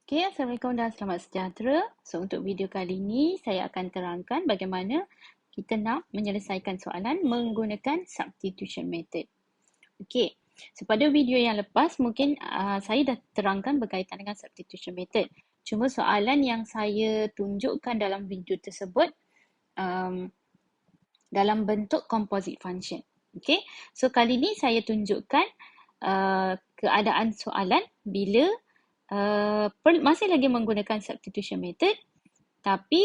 Okay, Assalamualaikum dan selamat sejahtera. So, untuk video kali ini, saya akan terangkan bagaimana kita nak menyelesaikan soalan menggunakan substitution method. Okay, so pada video yang lepas, mungkin saya dah terangkan berkaitan dengan substitution method. Cuma soalan yang saya tunjukkan dalam video tersebut dalam bentuk composite function. Okay, so kali ini saya tunjukkan keadaan soalan bila masih lagi menggunakan substitution method, tapi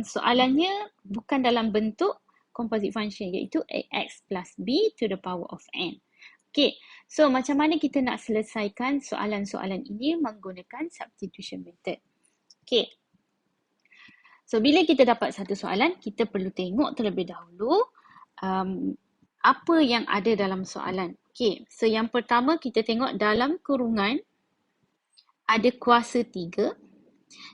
soalannya bukan dalam bentuk composite function, iaitu ax plus b to the power of n. Okay, so macam mana kita nak selesaikan soalan-soalan ini menggunakan substitution method? Okay, so bila kita dapat satu soalan, kita perlu tengok terlebih dahulu apa yang ada dalam soalan. Okay, so yang pertama kita tengok dalam kurungan ada kuasa 3,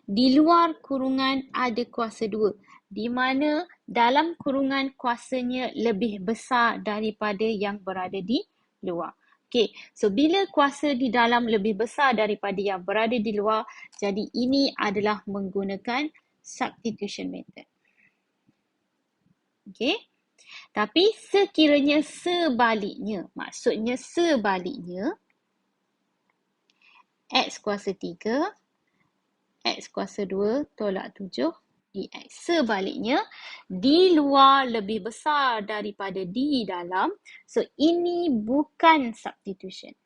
di luar kurungan ada kuasa 2, di mana dalam kurungan kuasanya lebih besar daripada yang berada di luar. Okay, so bila kuasa di dalam lebih besar daripada yang berada di luar, jadi ini adalah menggunakan substitution method. Okay, tapi sekiranya sebaliknya, maksudnya sebaliknya, X kuasa 3, X kuasa 2 tolak 7 dx. Sebaliknya, di luar lebih besar daripada di dalam. So, ini bukan substitution.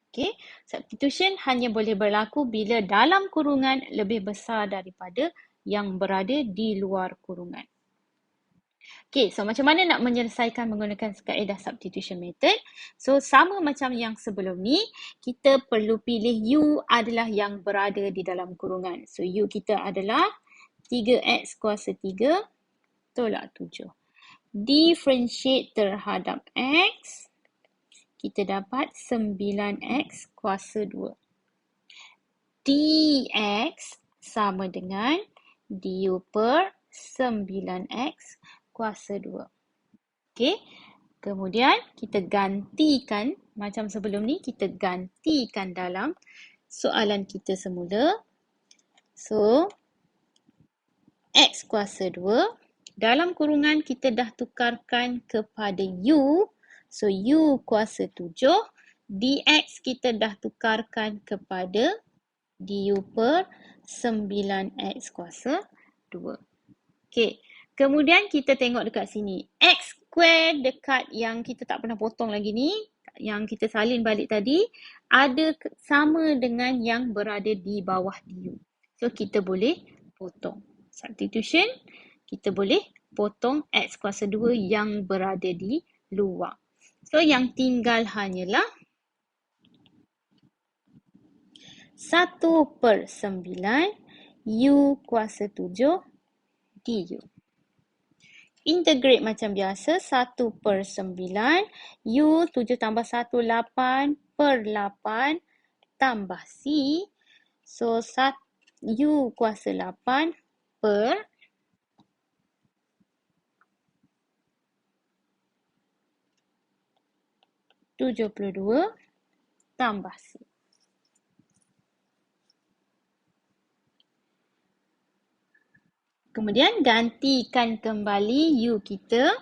Okay, substitution hanya boleh berlaku bila dalam kurungan lebih besar daripada yang berada di luar kurungan. Okay, so macam mana nak menyelesaikan menggunakan kaedah substitution method? So, sama macam yang sebelum ni, kita perlu pilih U adalah yang berada di dalam kurungan. So, U kita adalah 3X kuasa 3 tolak 7. Differentiate terhadap X, kita dapat 9X kuasa 2. Dx sama dengan du per 9X kuasa 2. Okey. Kemudian kita gantikan macam sebelum ni, kita gantikan dalam soalan kita semula. So, X kuasa 2. Dalam kurungan kita dah tukarkan kepada U. So, U kuasa 7. Dx kita dah tukarkan kepada du per 9X kuasa 2. Okey. Kemudian kita tengok dekat sini. X square dekat yang kita tak pernah potong lagi ni, yang kita salin balik tadi, ada sama dengan yang berada di bawah du. So, kita boleh potong. Substitution, kita boleh potong X kuasa 2 yang berada di luar. So, yang tinggal hanyalah 1/9 U kuasa 7 du. Integrate macam biasa, 1/9, U 7 tambah 1, 8/8 tambah C. So, U kuasa 8 per 72 tambah C. Kemudian gantikan kembali U kita,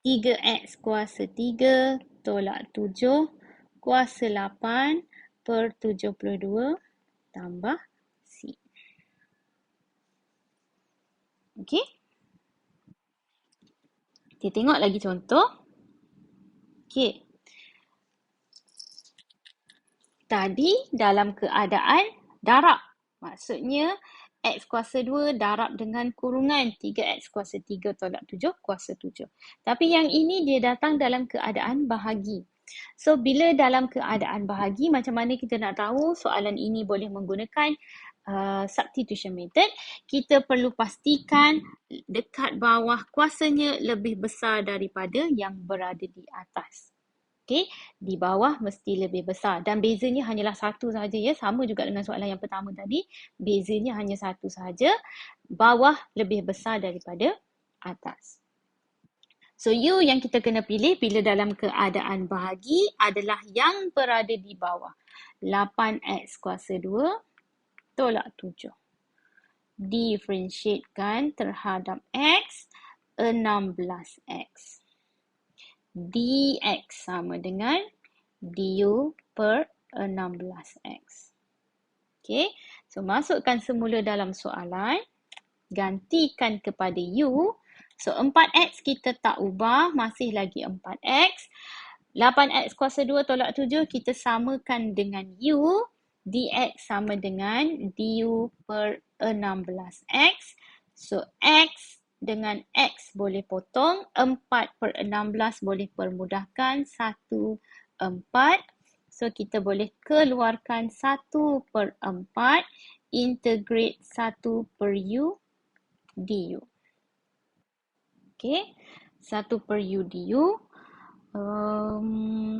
3X kuasa 3 tolak 7 kuasa 8 per 72 tambah C. Okey. Kita tengok lagi contoh. Okey. Tadi dalam keadaan darab. Maksudnya X kuasa 2 darab dengan kurungan 3X kuasa 3 tolak 7 kuasa 7. Tapi yang ini dia datang dalam keadaan bahagi. So, bila dalam keadaan bahagi, macam mana kita nak tahu soalan ini boleh menggunakan substitution method? Kita perlu pastikan dekat bawah kuasanya lebih besar daripada yang berada di atas. Okay, di bawah mesti lebih besar dan bezanya hanyalah satu sahaja ya, sama juga dengan soalan yang pertama tadi, bezanya hanya satu sahaja, bawah lebih besar daripada atas. So, U yang kita kena pilih bila dalam keadaan bahagi adalah yang berada di bawah. 8X kuasa 2 tolak 7. Diferentiatkan terhadap X, 16X. Dx sama dengan du per 16X. Okay, so masukkan semula dalam soalan. Gantikan kepada U. So 4X kita tak ubah, masih lagi 4X. 8X kuasa 2 tolak 7 kita samakan dengan U. Dx sama dengan du per 16X. So X dengan X boleh potong. 4 per 16 boleh permudahkan. 1, 4. So kita boleh keluarkan 1 per 4. Integrate 1 per U du. Okay, 1 per U du.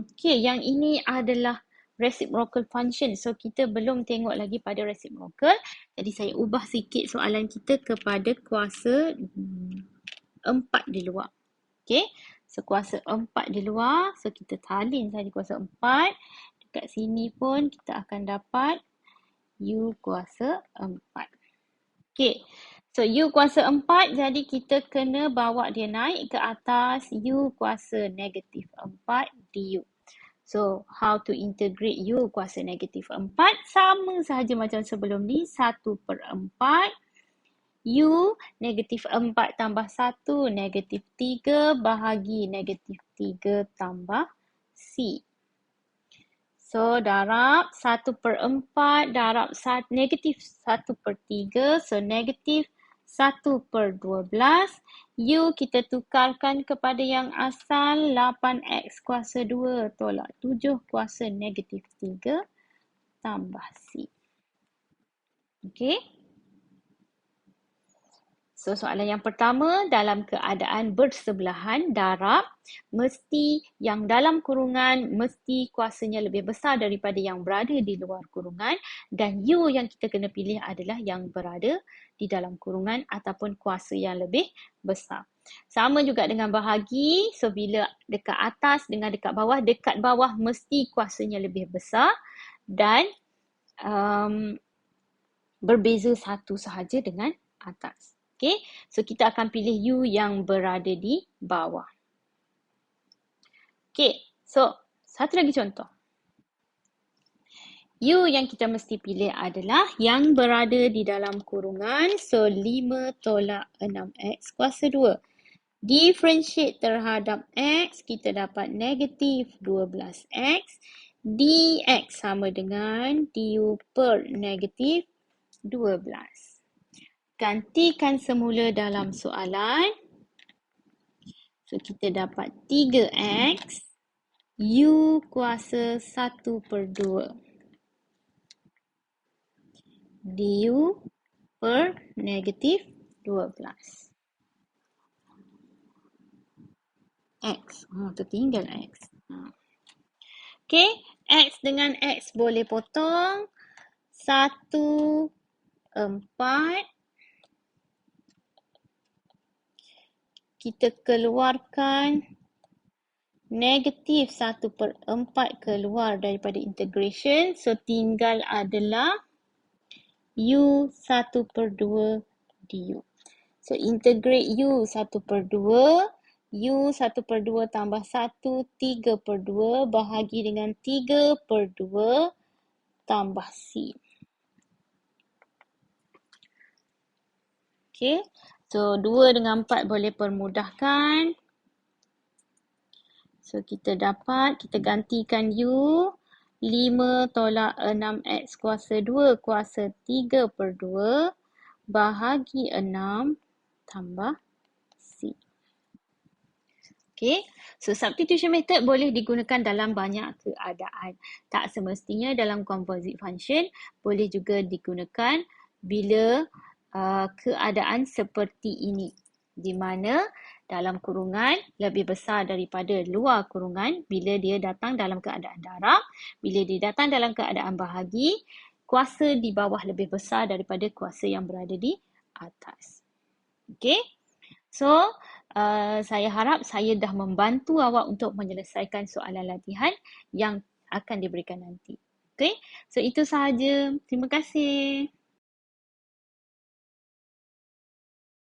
Okay, yang ini adalah reciprocal function. So kita belum tengok lagi pada reciprocal. Jadi saya ubah sikit soalan kita kepada kuasa 4 di luar. Okay, so kuasa 4 di luar. So kita salin saja kuasa 4. Dekat sini pun kita akan dapat U kuasa 4. Okay, so U kuasa 4, jadi kita kena bawa dia naik ke atas U kuasa negatif 4 du. So, how to integrate U kuasa negatif 4? Sama sahaja macam sebelum ni, 1 per 4. U negatif 4 tambah 1, negatif 3 bahagi negatif 3 tambah C. So, darab 1 per 4, darab negatif 1 per 3. So, negatif 1 per 12. U kita tukarkan kepada yang asal 8X kuasa 2 tolak 7 kuasa negatif 3 tambah C. Okay. So, soalan yang pertama, dalam keadaan bersebelahan darab, mesti yang dalam kurungan mesti kuasanya lebih besar daripada yang berada di luar kurungan dan U yang kita kena pilih adalah yang berada di dalam kurungan ataupun kuasa yang lebih besar. Sama juga dengan bahagi, so bila dekat atas dengan dekat bawah mesti kuasanya lebih besar dan berbeza satu sahaja dengan atas. Okay, so kita akan pilih U yang berada di bawah. Okay, so satu lagi contoh. U yang kita mesti pilih adalah yang berada di dalam kurungan. So 5 tolak 6X kuasa 2. Differentiate terhadap X, kita dapat negatif 12X. Dx sama dengan du per negatif 12. Gantikan semula dalam soalan. So, kita dapat 3X U kuasa 1 per 2 du per negatif 12. X. Tertinggal X. Okay. X dengan X boleh potong. 1, 4. Kita keluarkan negatif 1 per 4 keluar daripada integration. So, tinggal adalah U 1 per 2 du. So, integrate U 1 per 2. U 1 per 2 tambah 1, 3 per 2 bahagi dengan 3 per 2 tambah C. Okay. So, 2 dengan 4 boleh permudahkan. So, kita gantikan U. 5 tolak 6X kuasa 2 kuasa 3 per 2 bahagi 6 tambah C. Okay. So, substitution method boleh digunakan dalam banyak keadaan. Tak semestinya dalam composite function, boleh juga digunakan bila keadaan seperti ini, di mana dalam kurungan lebih besar daripada luar kurungan bila dia datang dalam keadaan darab. Bila dia datang dalam keadaan bahagi, kuasa di bawah lebih besar daripada kuasa yang berada di atas. Okay, so Saya harap saya dah membantu awak untuk menyelesaikan soalan latihan yang akan diberikan nanti. Okay, so itu sahaja. Terima kasih.